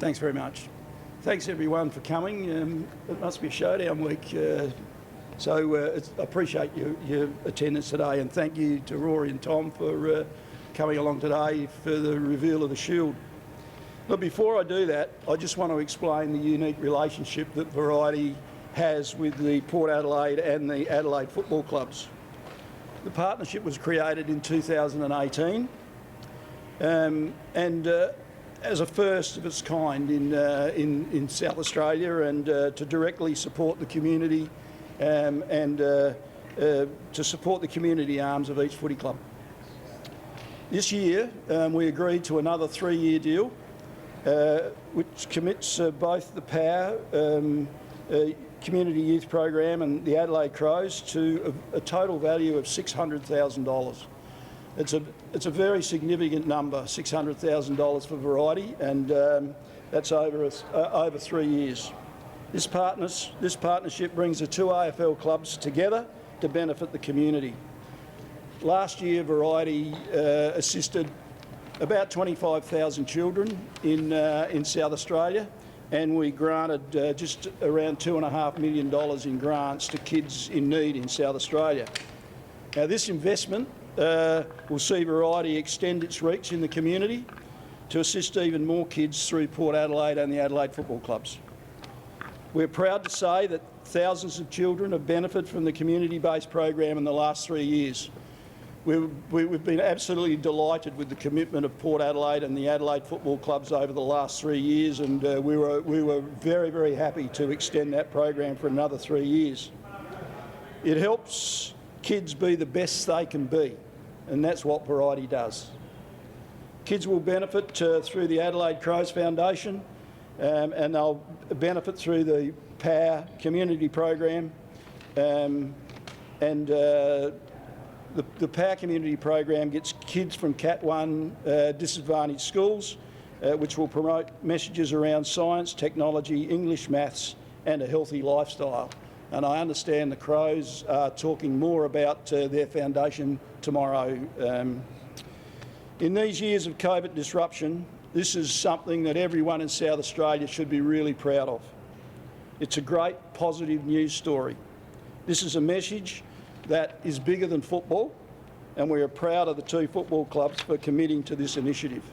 Thanks very much. Thanks everyone for coming. It must be a Showdown week, so I appreciate your attendance today, and thank you to Rory and Tom for coming along today for the reveal of the Shield. But before I do that, I just want to explain the unique relationship that Variety has with the Port Adelaide and the Adelaide Football Clubs. The partnership was created in 2018 and as a first of its kind in South Australia, and to directly support the community and to support the community arms of each footy club. This year we agreed to another 3-year deal which commits both the POWER Community Youth Program and the Adelaide Crows to a total value of $600,000. It's a very significant number, $600,000 for Variety, and that's over 3 years. This partnership brings the 2 AFL clubs together to benefit the community. Last year, Variety assisted about 25,000 children in South Australia, and we granted just around $2.5 million in grants to kids in need in South Australia. Now, this investment will see Variety extend its reach in the community to assist even more kids through Port Adelaide and the Adelaide Football Clubs. We're proud to say that thousands of children have benefited from the community-based program in the last 3 years. We've been absolutely delighted with the commitment of Port Adelaide and the Adelaide Football Clubs over the last 3 years, and we were very, very happy to extend that program for another 3 years. It helps kids be the best they can be, and that's what Variety does. Kids will benefit through the Adelaide Crows Foundation, and they'll benefit through the POWER Community Program, the POWER Community Program gets kids from Cat 1 disadvantaged schools, which will promote messages around science, technology, English, maths and a healthy lifestyle. And I understand the Crows are talking more about their foundation tomorrow. In these years of COVID disruption, this is something that everyone in South Australia should be really proud of. It's a great positive news story. This is a message that is bigger than football, and we are proud of the 2 football clubs for committing to this initiative.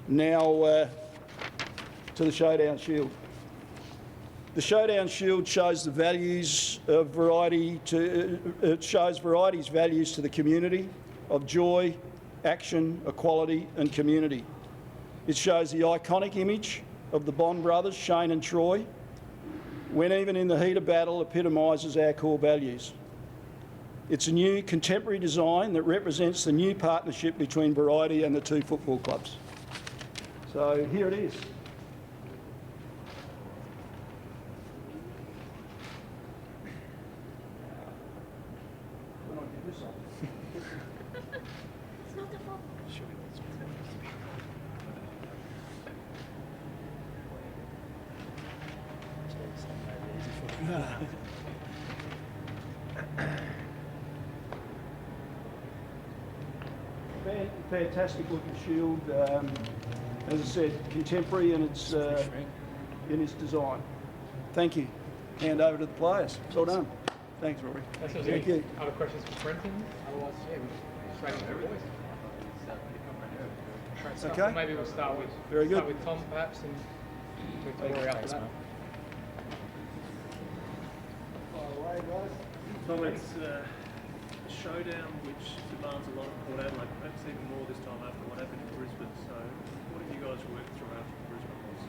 Now to the Showdown Shield. The Showdown Shield shows the values of Variety it shows Variety's values to the community of joy, action, equality and community. It shows the iconic image of the Bond brothers, Shane and Troy, when even in the heat of battle epitomises our core values. It's a new contemporary design that represents the new partnership between Variety and the 2 football clubs. So here it is. Fantastic looking shield, as I said, contemporary in its design. Thank you. Hand over to the players. Well done. Thanks, Rory. Thank you. Other questions for Brenton? Otherwise, yeah, we'll straight into the boys. Okay. Maybe we'll start with Tom, perhaps, and move to Rory after that. Tom, it's Showdown, which demands a lot of Port Adelaide, perhaps even more this time after what happened in Brisbane. So what have you guys worked through after Brisbane was?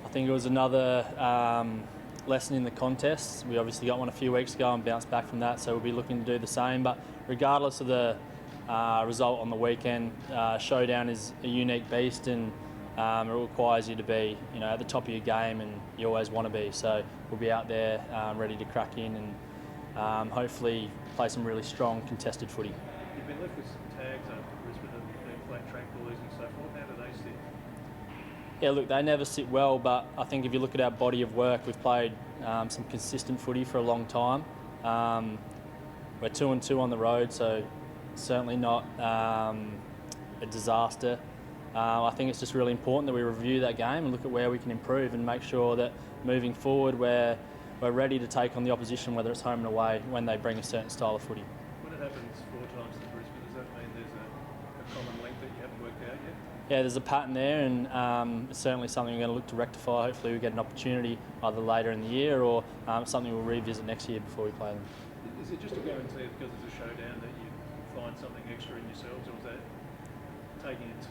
I think it was another lesson in the contest. We obviously got one a few weeks ago and bounced back from that, so we'll be looking to do the same. But regardless of the result on the weekend, Showdown is a unique beast, and it requires you to be, at the top of your game, and you always want to be. So we'll be out there ready to crack in and hopefully play some really strong contested footy. You've been left with some tags after Brisbane and being flat track bullies and so forth. How do they sit? Yeah, look, they never sit well, but I think if you look at our body of work, we've played some consistent footy for a long time. We're 2-2 on the road, so certainly not a disaster. I think it's just really important that we review that game and look at where we can improve and make sure that moving forward we're ready to take on the opposition, whether it's home and away, when they bring a certain style of footy. When it happens 4 times to Brisbane, does that mean there's a common link that you haven't worked out yet? Yeah, there's a pattern there, and it's certainly something we're going to look to rectify. Hopefully we get an opportunity either later in the year or something we'll revisit next year before we play them. Is it just a guarantee because it's a showdown that you find something extra in yourselves, or is that taking it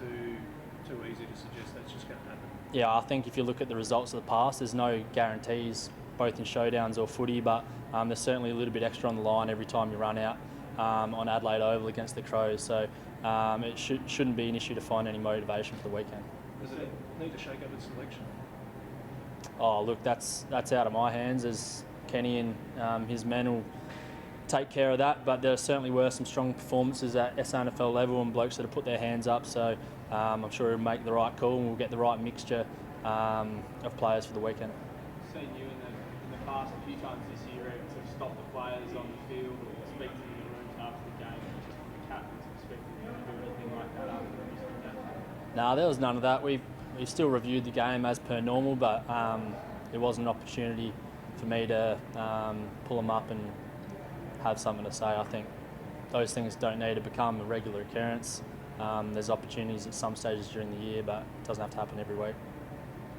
too easy to suggest that's just going to happen? Yeah, I think if you look at the results of the past, there's no guarantees both in showdowns or footy, but there's certainly a little bit extra on the line every time you run out on Adelaide Oval against the Crows. So it shouldn't be an issue to find any motivation for the weekend. Does it need to shake up its selection? Oh, look, that's out of my hands, as Kenny and his men will take care of that. But there certainly were some strong performances at SANFL level and blokes that have put their hands up. So I'm sure he'll make the right call and we'll get the right mixture of players for the weekend. Seen you in the past a few times this year to stop the players on the field or speak to them in the rooms after the game. Just the captain's expecting you to do anything like that after the game. No, there was none of that. We still reviewed the game as per normal, but it was an opportunity for me to pull them up and have something to say. I think those things don't need to become a regular occurrence. There's opportunities at some stages during the year, but it doesn't have to happen every week.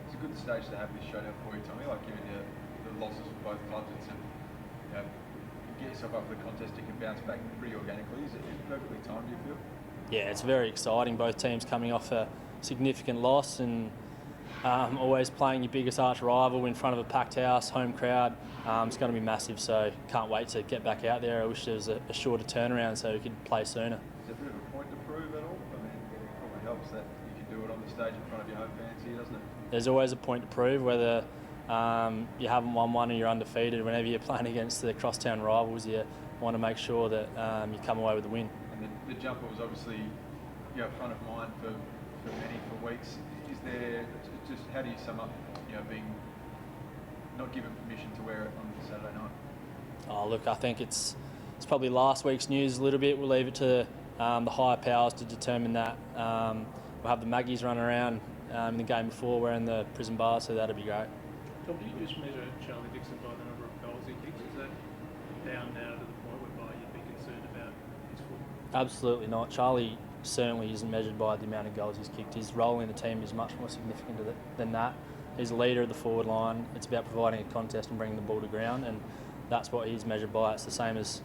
It's a good stage to have this showdown for you, Tommy. Like, given the losses for both clubs, it's get yourself up for the contest. You can bounce back pretty organically. Is it perfectly timed, do you feel? Yeah, it's very exciting. Both teams coming off a significant loss and always playing your biggest arch rival in front of a packed house, home crowd. It's going to be massive, so can't wait to get back out there. I wish there was a shorter turnaround so we could play sooner. Is there a bit of a point to prove at all? I mean, it probably helps that you can do it on the stage in front of your home fans here, doesn't it? There's always a point to prove, whether you haven't won one or you're undefeated. Whenever you're playing against the crosstown rivals, you want to make sure that you come away with a win. And the jumper was obviously front of mind for many for weeks. Is there just how do you sum up being not given permission to wear it on Saturday night? Oh, look, I think it's probably last week's news a little bit. We'll leave it to the higher powers to determine that. We'll have the Maggies run around in the game before wearing the prison bar, so that'll be great. Tom, do you just measure Charlie Dixon by the number of goals he kicks? Is that down now to the point whereby you'd be concerned about his foot? Absolutely not. Charlie certainly isn't measured by the amount of goals he's kicked. His role in the team is much more significant than that. He's a leader of the forward line. It's about providing a contest and bringing the ball to ground, and that's what he's measured by. It's the same as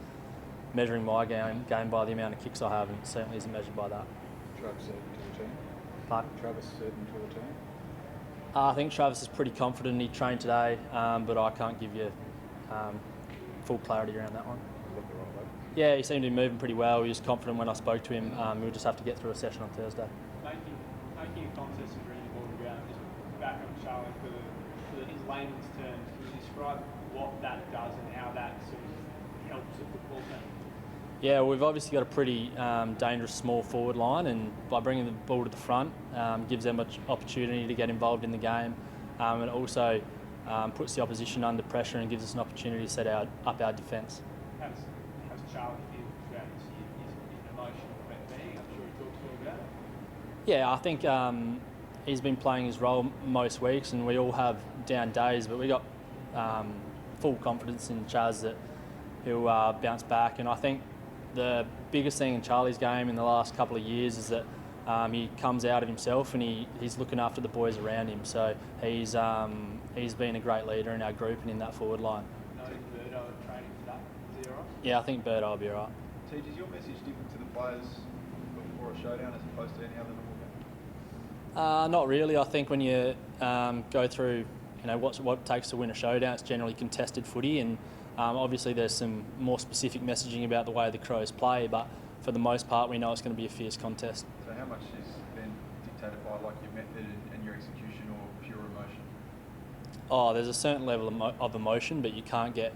measuring my game by the amount of kicks I have, and it certainly isn't measured by that. Travis certain to return? Pardon? Travis certain to return? I think Travis is pretty confident. He trained today, but I can't give you full clarity around that one. Look the right way. Yeah, he seemed to be moving pretty well. He was confident when I spoke to him. We'll just have to get through a session on Thursday. Making a contest and bringing the ball to ground, just back on Charlie for his layman's terms, can you describe what that does and how that sort of helps the football team? Yeah, we've obviously got a pretty dangerous small forward line, and by bringing the ball to the front, gives them an opportunity to get involved in the game, and it also puts the opposition under pressure and gives us an opportunity to set up our defence. How's Charlie feel throughout this year? His emotional being? I'm sure he talks all about it. Yeah, I think he's been playing his role most weeks, and we all have down days, but we got full confidence in Chaz that he'll bounce back. And I think the biggest thing in Charlie's game in the last couple of years is that he comes out of himself and he's looking after the boys around him. So he's been a great leader in our group and in that forward line. Noting Birdo training today. Is he all right? Yeah, I think Birdo will be all right. Tej, is your message different to the players before a showdown as opposed to any other normal game? Not really. I think when you go through, what it takes to win a showdown, it's generally contested footy, and obviously there's some more specific messaging about the way the Crows play, but for the most part we know it's going to be a fierce contest. So how much is then dictated by your method and your execution, or pure emotion? Oh, there's a certain level of emotion, but you can't get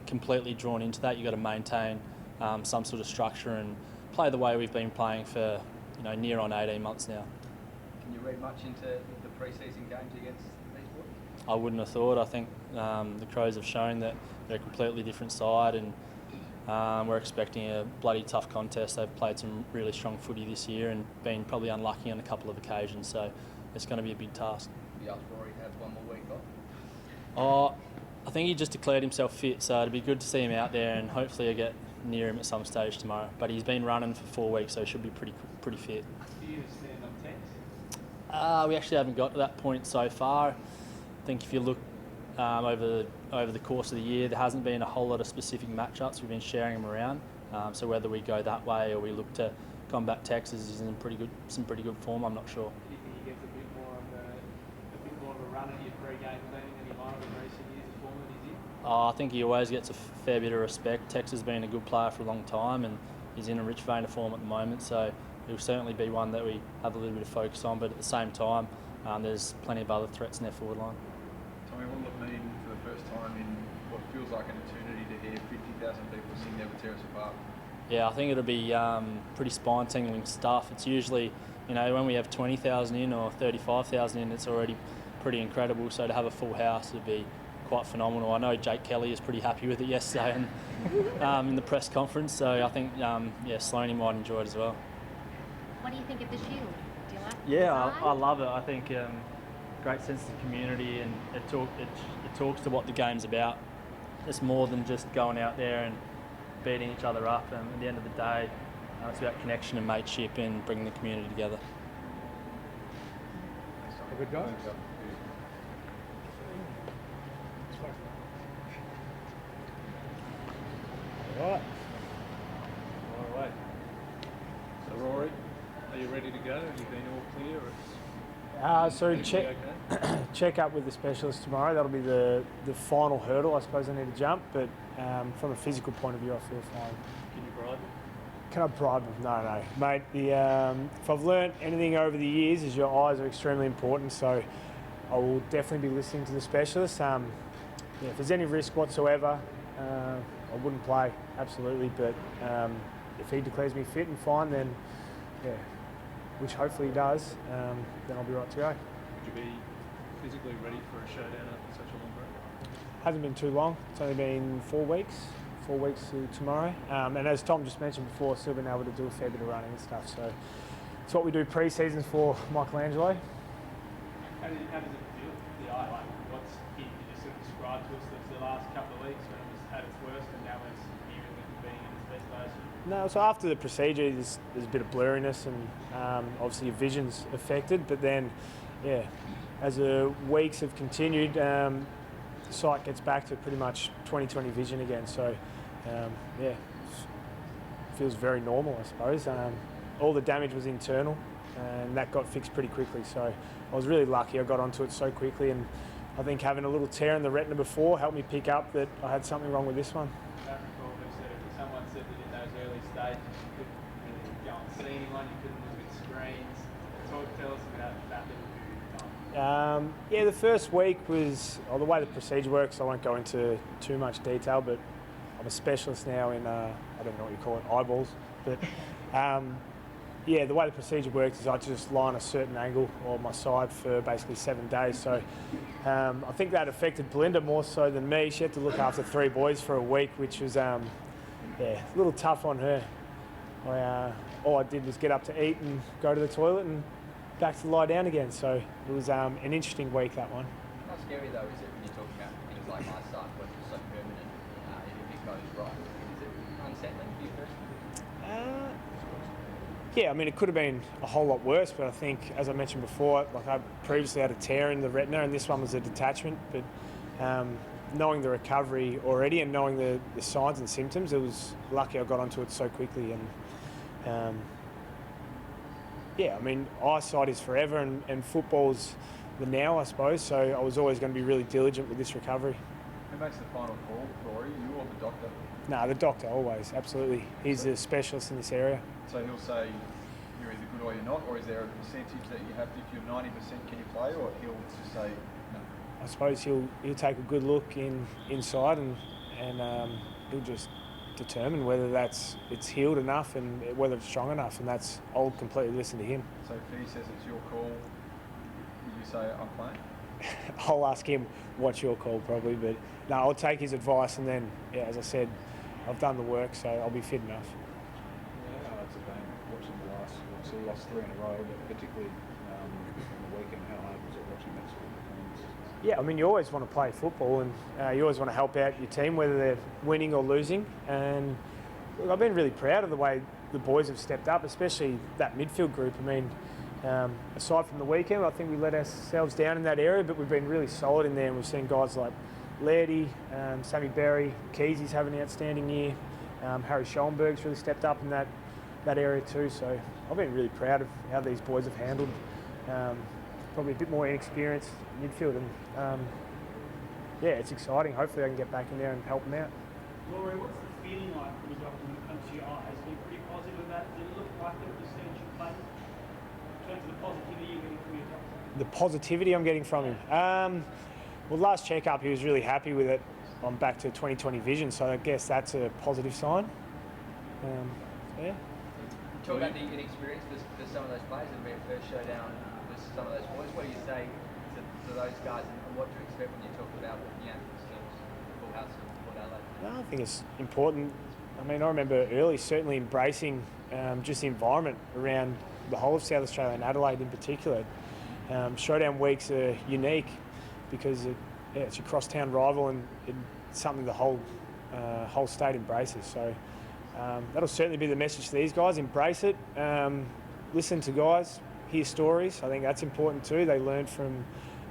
completely drawn into that. You've got to maintain some sort of structure and play the way we've been playing for near on 18 months now. Can you read much into the pre-season games against these boys? I wouldn't have thought. I think the Crows have shown that they're a completely different side, and We're expecting a bloody tough contest. They've played some really strong footy this year and been probably unlucky on a couple of occasions, so it's going to be a big task. You asked Rory to have one more week off? Oh, I think he just declared himself fit, so it'd be good to see him out there, and hopefully I get near him at some stage tomorrow. But he's been running for 4 weeks, so he should be pretty fit. Do you stand on text? We actually haven't got to that point so far. I think if you look over the course of the year, there hasn't been a whole lot of specific matchups. We've been sharing them around. So whether we go that way or we look to combat Texas is in some pretty good form, I'm not sure. Do you think he gets a bit more of a run at your pre-game cleaning than he might have in recent years of form that he's in? I think he always gets a fair bit of respect. Tex has been a good player for a long time and he's in a rich vein of form at the moment, so he'll certainly be one that we have a little bit of focus on, but at the same time, there's plenty of other threats in their forward line. Tommy, what will it mean for the first time in what feels like an eternity to hear 50,000 people sing Never Tear Us Apart? Yeah, I think it'll be pretty spine-tingling stuff. It's usually, when we have 20,000 in or 35,000 in, it's already pretty incredible. So to have a full house would be quite phenomenal. I know Jake Kelly is pretty happy with it yesterday and, in the press conference. So I think, Sloane might enjoy it as well. What do you think of the shield? Do you like the Yeah, design? I love it. I think great sense of community, and it talks to what the game's about. It's more than just going out there and beating each other up. And at the end of the day, it's about connection and mateship and bringing the community together. A good go. All right. So Rory, are you ready to go? Have you been all clear? So check up with the specialist tomorrow. That'll be the final hurdle I suppose I need to jump, but from a physical point of view I feel fine. Can you bribe him? Can I bribe him? No. Mate, if I've learnt anything over the years is your eyes are extremely important, so I will definitely be listening to the specialist. If there's any risk whatsoever, I wouldn't play, absolutely, but if he declares me fit and fine, then which hopefully he does, then I'll be right to go. Would you be physically ready for a showdown after such a long break? Hasn't been too long. It's only been 4 weeks. 4 weeks to tomorrow. And as Tom just mentioned before, still been able to do a fair bit of running and stuff. So it's what we do pre-seasons for Michelangelo. How does it feel, the eye? Like, what's hit? You just sort of describe to us the last couple of weeks when it was at its worst and now it's here and being in its best days? No, so after the procedure, there's a bit of blurriness and obviously your vision's affected. But then, as the weeks have continued, the sight gets back to pretty much 20/20 vision again. So, it feels very normal, I suppose. All the damage was internal, and that got fixed pretty quickly. So I was really lucky. I got onto it so quickly, and I think having a little tear in the retina before helped me pick up that I had something wrong with this one. I don't recall who said it, but someone said that in those early stages you couldn't really go and see anyone, you couldn't look at screens. Tell us about that little period of time. The first week was, the way the procedure works, I won't go into too much detail, but I'm a specialist now in, I don't know what you call it, eyeballs. But the way the procedure works is I just lie on a certain angle on my side for basically 7 days. So I think that affected Belinda more so than me. She had to look after 3 boys for a week, which was a little tough on her. All I did was get up to eat and go to the toilet and back to lie down again. So it was an interesting week, that one. How scary though is it when you're talking about things like eyesight, which is so permanent, if it goes right? Is it unsettling for you personally? It could have been a whole lot worse, but I think, as I mentioned before, I previously had a tear in the retina and this one was a detachment, but knowing the recovery already and knowing the signs and symptoms, it was lucky I got onto it so quickly. And eyesight is forever and football's the now, I suppose, so I was always going to be really diligent with this recovery. Who makes the final call, Rory? You or the doctor? No, the doctor, always, absolutely. He's the specialist in this area. So he'll say you're either good or you're not, or is there a percentage that you have to, if you're 90%, can you play, or he'll just say no? I suppose he'll take a good look inside and he'll just determine whether it's healed enough and whether it's strong enough, and I'll completely listen to him. So if he says it's your call, would you say I'm playing? I'll ask him what's your call probably, but no, I'll take his advice, and then, as I said, I've done the work, so I'll be fit enough. How hard's it been watching the last, so you lost 3 in a row, but particularly on the weekend, how hard was it watching that sort of performance? Yeah, I mean, you always want to play football, and you always want to help out your team, whether they're winning or losing. And look, I've been really proud of the way the boys have stepped up, especially that midfield group. I mean, aside from the weekend, I think we let ourselves down in that area, but we've been really solid in there, and we've seen guys like Lairdy, Sammy Berry, Keezy's having an outstanding year. Harry Schoenberg's really stepped up in that area too. So I've been really proud of how these boys have handled probably a bit more inexperienced midfield. And yeah, it's exciting. Hopefully I can get back in there and help them out. Rory, what's the feeling like when it comes to your eyes? Are you pretty positive about it? Did it look like the percentage you played? In terms of the positivity you're getting from your doctor? The positivity I'm getting from him. Well, last check-up, he was really happy with it. I'm back to 20/20 vision, so I guess that's a positive sign. Yeah. Talk about the inexperience for some of those players that have been first showdown with some of those boys. What do you say to those guys, and what do you expect when you talk about full house of Port Adelaide? No, I think it's important. I mean, I remember early certainly embracing just the environment around the whole of South Australia and Adelaide in particular. Showdown weeks are unique because it's your cross-town rival, and it's something the whole state embraces. So that'll certainly be the message to these guys. Embrace it. Listen to guys. Hear stories. I think that's important too. They learn from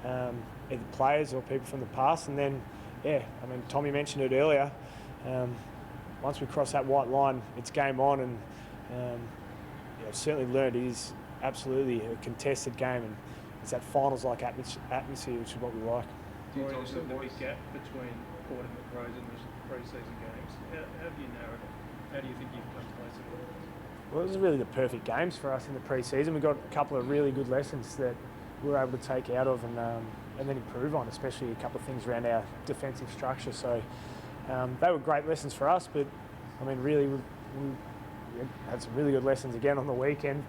either players or people from the past. And then, yeah, I mean, Tommy mentioned it earlier. Once we cross that white line, it's game on. And I've certainly learned it is absolutely a contested game. And it's that finals-like atmosphere, which is what we like. Rory, there's a big gap between Port and the Crows in the pre-season games. How do you narrow it? How do you think you've come closer to it? Well, it was really the perfect games for us in the pre-season. We got a couple of really good lessons that we were able to take out of and then improve on, especially a couple of things around our defensive structure. So they were great lessons for us, but I mean, really, we had some really good lessons again on the weekend.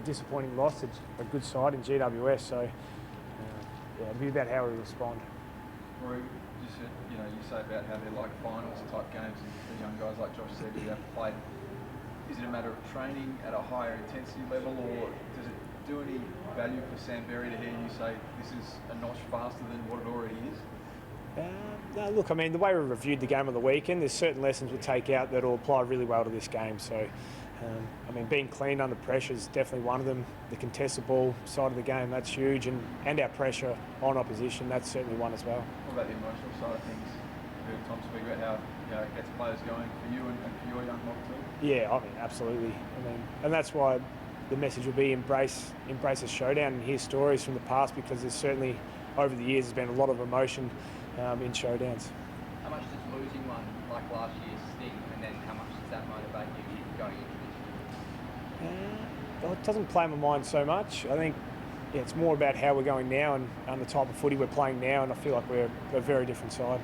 Disappointing loss to a good side in GWS. So yeah, it'll be about how we respond. Rory, you said, you say about how they're like finals type games, and the young guys like Josh said who have played. Is it a matter of training at a higher intensity level, or does it do any value for Sam Berry to hear you say this is a notch faster than what it already is? No, look, I mean, the way we reviewed the game on the weekend, there's certain lessons we'll take out that will apply really well to this game. So, I mean, being clean under pressure is definitely one of them. The contested ball side of the game, that's huge, and our pressure on opposition, that's certainly one as well. What about the emotional side of things? You heard Tom speak about how it gets players going for you and for your young mob too. Yeah, I mean, absolutely. I mean, and that's why the message will be embrace the showdown and hear stories from the past, because there's certainly over the years there's been a lot of emotion in showdowns. How much does losing one like last year sting, and then how much does that motivate you going into this year? Well, it doesn't play in my mind so much. I think it's more about how we're going now and the type of footy we're playing now, and I feel like we're a very different side.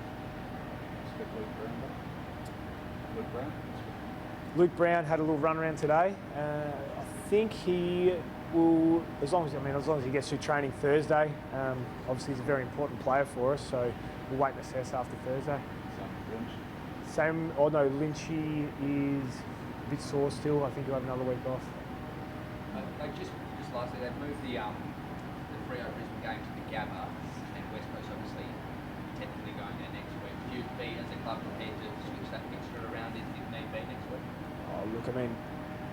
Luke Brown had a little run around today. I think he will, as long as he gets through training Thursday. Obviously, he's a very important player for us, so we'll wait and assess after Thursday. Lynchy is a bit sore still. I think he'll have another week off. Just lastly, they've moved the Freo Brisbane game to the Gabba, and West Coast obviously technically going there next week. Would you be, as a club, prepared to switch that fixture around if need be next week? Oh, look, I mean,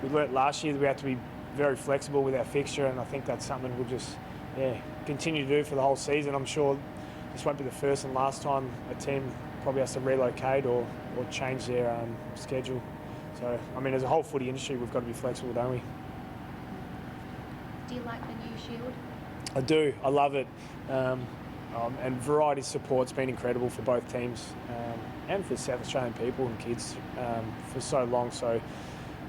we learnt last year that we have to be very flexible with our fixture, and I think that's something we'll just continue to do for the whole season. I'm sure this won't be the first and last time a team probably has to relocate or change their schedule. So, I mean, as a whole footy industry, we've got to be flexible, don't we? Do you like the new shield? I do. I love it. And variety support's been incredible for both teams and for South Australian people and kids for so long. So,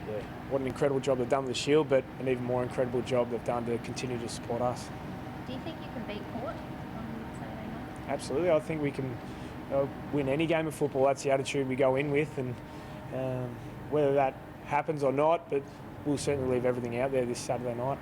yeah, what an incredible job they've done with the shield, but an even more incredible job they've done to continue to support us. Do you think you can beat Port on Saturday night? Absolutely. I think we can win any game of football. That's the attitude we go in with, and whether that happens or not, but we'll certainly leave everything out there this Saturday night.